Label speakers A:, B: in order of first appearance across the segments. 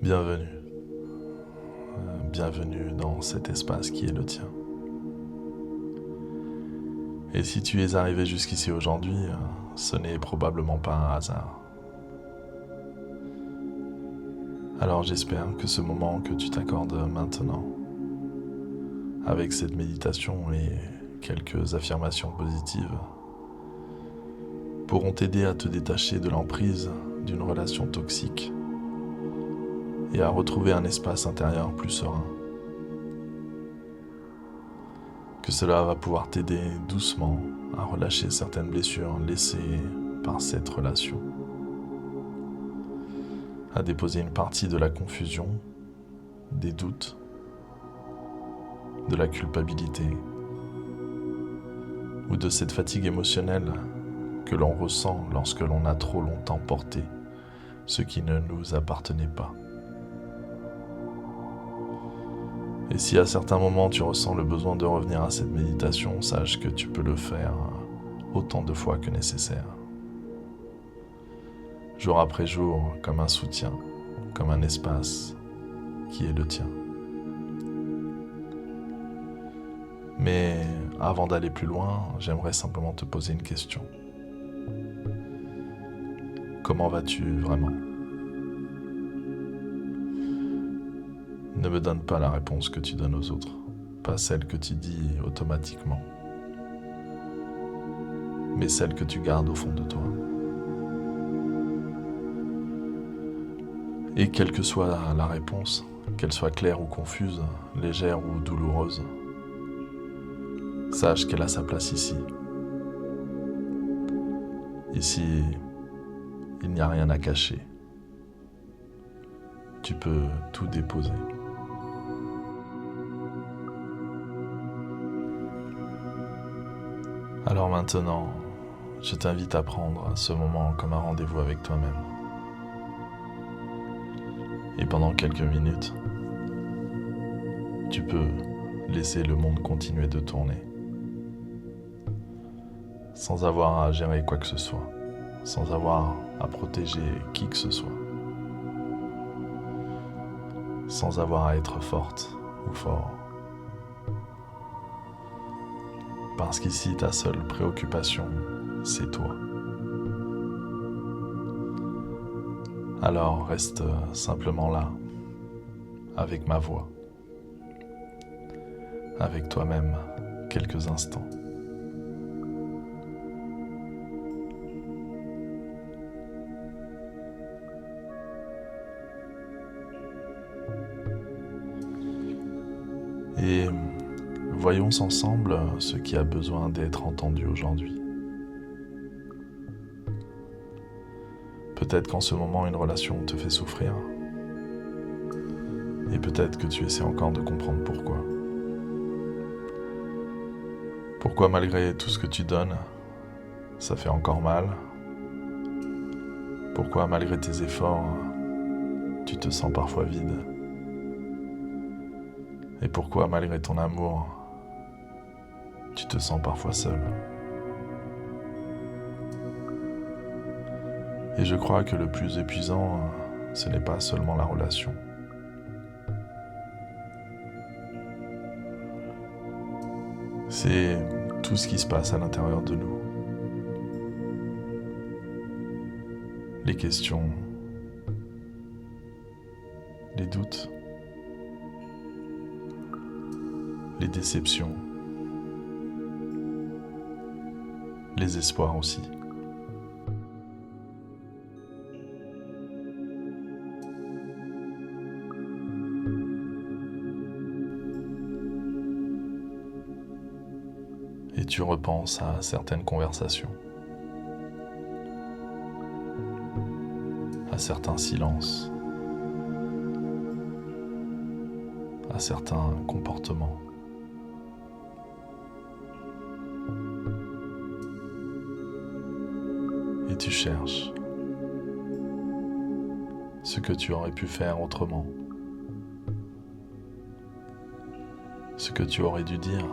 A: Bienvenue. Bienvenue dans cet espace qui est le tien. Et si tu es arrivé jusqu'ici aujourd'hui, ce n'est probablement pas un hasard. Alors j'espère que ce moment que tu t'accordes maintenant, avec cette méditation et quelques affirmations positives, pourront t'aider à te détacher de l'emprise d'une relation toxique et à retrouver un espace intérieur plus serein. Que cela va pouvoir t'aider doucement à relâcher certaines blessures laissées par cette relation, à déposer une partie de la confusion, des doutes, de la culpabilité ou de cette fatigue émotionnelle que l'on ressent lorsque l'on a trop longtemps porté ce qui ne nous appartenait pas. Et si à certains moments tu ressens le besoin de revenir à cette méditation, sache que tu peux le faire autant de fois que nécessaire. Jour après jour, comme un soutien, comme un espace qui est le tien. Mais avant d'aller plus loin, j'aimerais simplement te poser une question. Comment vas-tu vraiment ? Ne me donne pas la réponse que tu donnes aux autres, pas celle que tu dis automatiquement, mais celle que tu gardes au fond de toi. Et quelle que soit la réponse, qu'elle soit claire ou confuse, légère ou douloureuse, sache qu'elle a sa place ici. Ici, il n'y a rien à cacher. Tu peux tout déposer. Alors maintenant, je t'invite à prendre ce moment comme un rendez-vous avec toi-même. Et pendant quelques minutes, tu peux laisser le monde continuer de tourner, sans avoir à gérer quoi que ce soit, sans avoir à protéger qui que ce soit, sans avoir à être forte ou fort. Parce qu'ici, ta seule préoccupation, c'est toi. Alors reste simplement là, avec ma voix, avec toi-même, quelques instants. Et voyons ensemble ce qui a besoin d'être entendu aujourd'hui. Peut-être qu'en ce moment, une relation te fait souffrir. Et peut-être que tu essaies encore de comprendre pourquoi. Pourquoi malgré tout ce que tu donnes, ça fait encore mal? Pourquoi malgré tes efforts, tu te sens parfois vide? Et pourquoi malgré ton amour, tu te sens parfois seul? Et je crois que le plus épuisant, ce n'est pas seulement la relation. C'est tout ce qui se passe à l'intérieur de nous. Les questions, les doutes, les déceptions, les espoirs aussi. Et tu repenses à certaines conversations, à certains silences, à certains comportements. Et tu cherches ce que tu aurais pu faire autrement, ce que tu aurais dû dire,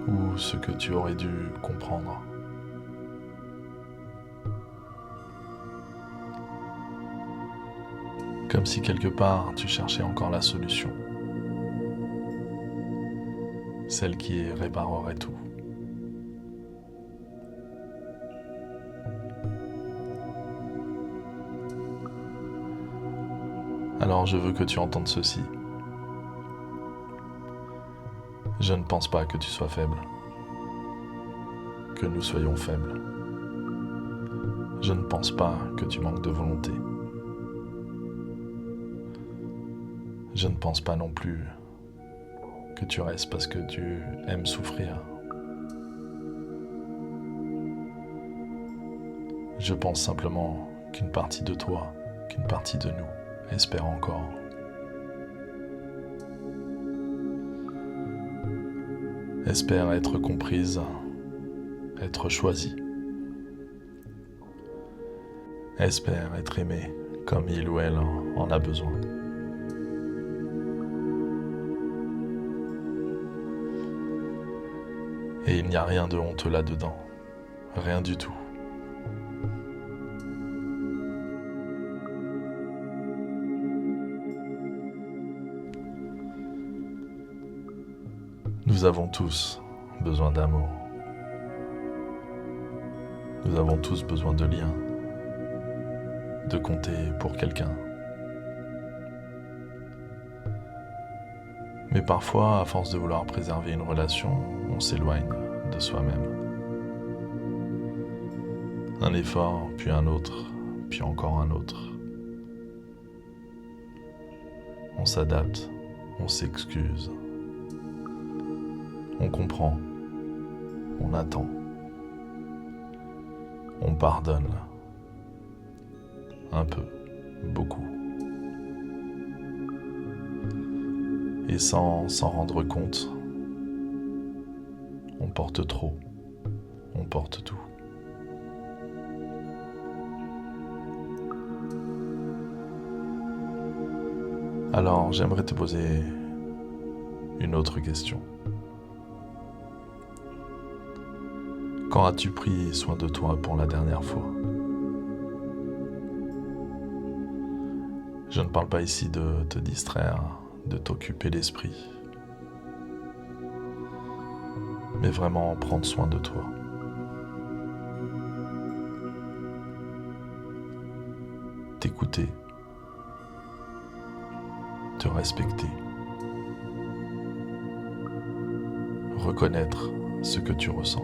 A: ou ce que tu aurais dû comprendre. Comme si quelque part tu cherchais encore la solution, celle qui réparerait tout. Alors je veux que tu entendes ceci. Je ne pense pas que tu sois faible, que nous soyons faibles. Je ne pense pas que tu manques de volonté. Je ne pense pas non plus que tu restes parce que tu aimes souffrir. Je pense simplement qu'une partie de toi, qu'une partie de nous espère encore. Espère être comprise, être choisie. Espère être aimée comme il ou elle en a besoin. Et il n'y a rien de honteux là-dedans, rien du tout. Nous avons tous besoin d'amour. Nous avons tous besoin de liens, de compter pour quelqu'un. Mais parfois, à force de vouloir préserver une relation, on s'éloigne de soi-même. Un effort, puis un autre, puis encore un autre. On s'adapte, on s'excuse. On comprend, on attend, on pardonne, un peu, beaucoup. Et sans s'en rendre compte, on porte trop, on porte tout. Alors j'aimerais te poser une autre question. Quand as-tu pris soin de toi pour la dernière fois? Je ne parle pas ici de te distraire, de t'occuper l'esprit, mais vraiment prendre soin de toi. T'écouter, te respecter, reconnaître ce que tu ressens.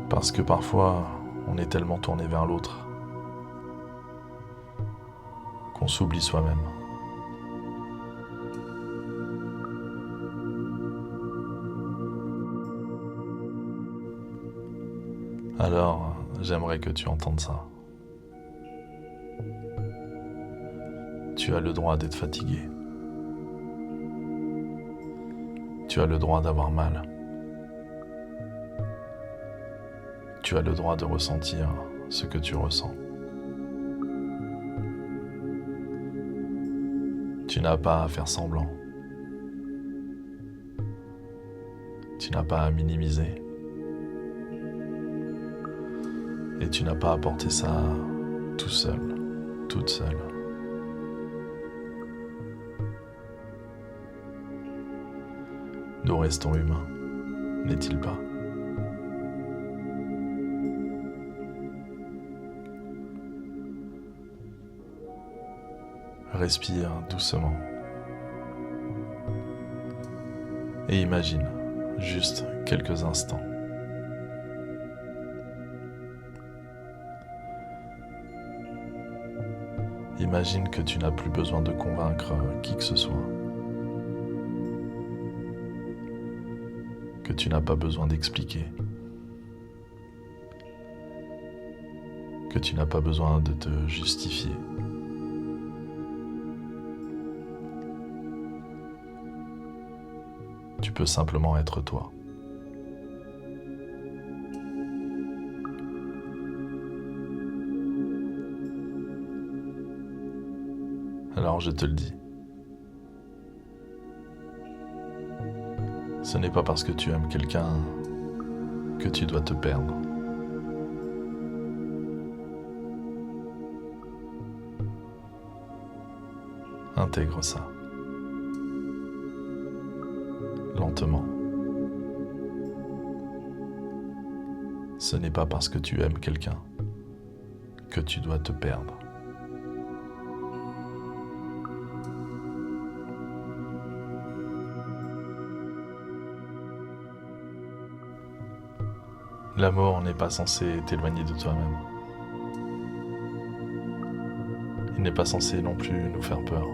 A: Parce que parfois, on est tellement tourné vers l'autre qu'on s'oublie soi-même. Alors, j'aimerais que tu entendes ça. Tu as le droit d'être fatigué. Tu as le droit d'avoir mal. Tu as le droit de ressentir ce que tu ressens. Tu n'as pas à faire semblant. Tu n'as pas à minimiser. Et tu n'as pas à porter ça tout seul, toute seule. Nous restons humains, n'est-il pas? Respire doucement. Et imagine, juste quelques instants. Imagine que tu n'as plus besoin de convaincre qui que ce soit. Que tu n'as pas besoin d'expliquer. Que tu n'as pas besoin de te justifier. Tu peux simplement être toi. Alors je te le dis. Ce n'est pas parce que tu aimes quelqu'un que tu dois te perdre. Intègre ça. Lentement. Ce n'est pas parce que tu aimes quelqu'un que tu dois te perdre. L'amour n'est pas censé t'éloigner de toi-même. Il n'est pas censé non plus nous faire peur.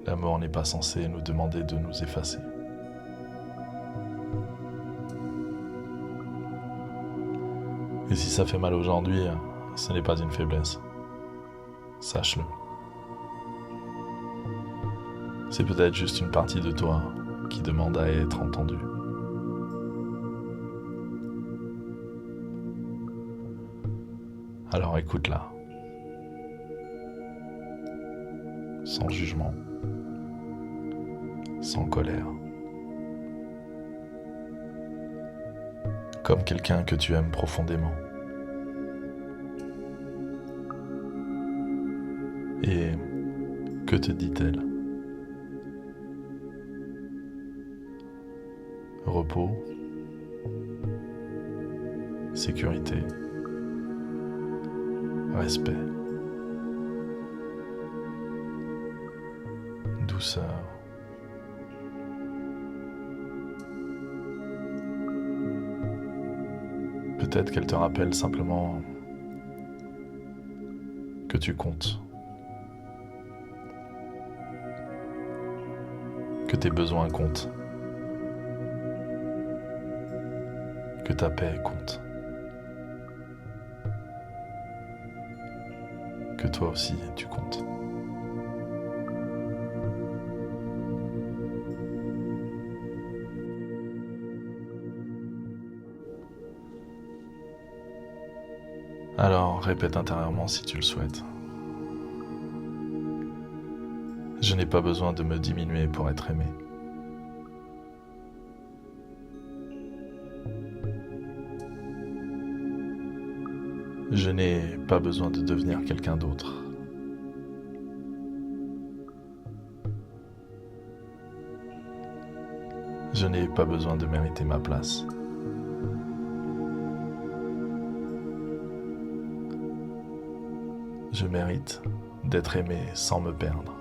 A: L'amour n'est pas censé nous demander de nous effacer. Et si ça fait mal aujourd'hui, ce n'est pas une faiblesse. Sache-le. C'est peut-être juste une partie de toi qui demande à être entendue. Alors écoute-la. Sans jugement. Sans colère. Comme quelqu'un que tu aimes profondément. Et que te dit-elle? Repos, sécurité, respect, douceur. Peut-être qu'elle te rappelle simplement que tu comptes, que tes besoins comptent, que ta paix compte, que toi aussi tu comptes. Alors répète intérieurement si tu le souhaites. Je n'ai pas besoin de me diminuer pour être aimé. Je n'ai pas besoin de devenir quelqu'un d'autre. Je n'ai pas besoin de mériter ma place. Je mérite d'être aimé sans me perdre.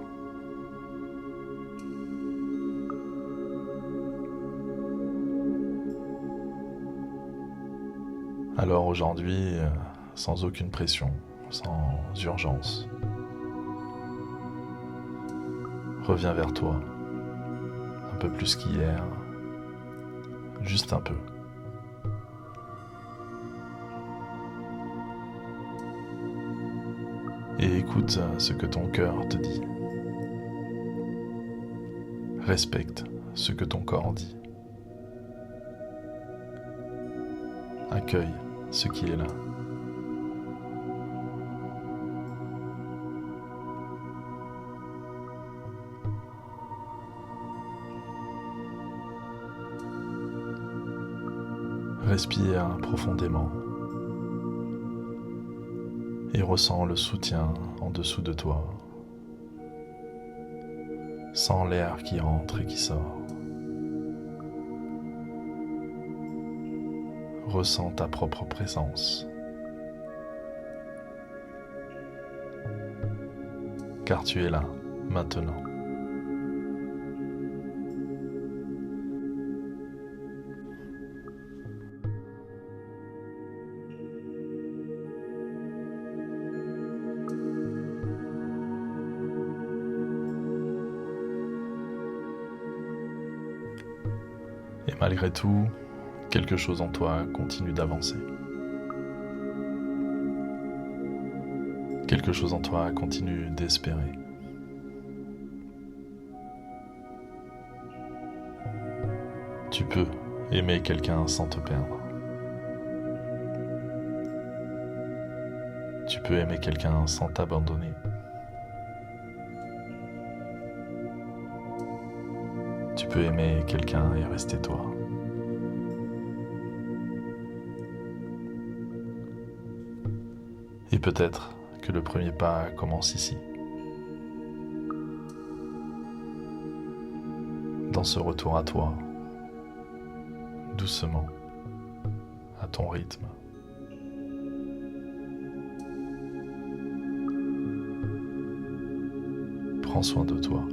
A: Alors aujourd'hui, sans aucune pression, sans urgence, reviens vers toi, un peu plus qu'hier, juste un peu. Et écoute ce que ton cœur te dit. Respecte ce que ton corps dit. Accueille ce qui est là. Respire profondément et ressens le soutien en dessous de toi. Sens l'air qui entre et qui sort. Ressens ta propre présence. Car tu es là, maintenant. Et malgré tout, quelque chose en toi continue d'avancer. Quelque chose en toi continue d'espérer. Tu peux aimer quelqu'un sans te perdre. Tu peux aimer quelqu'un sans t'abandonner. peux aimer quelqu'un et rester toi. Et peut-être que le premier pas commence ici, dans ce retour à toi, doucement, à ton rythme. Prends soin de toi.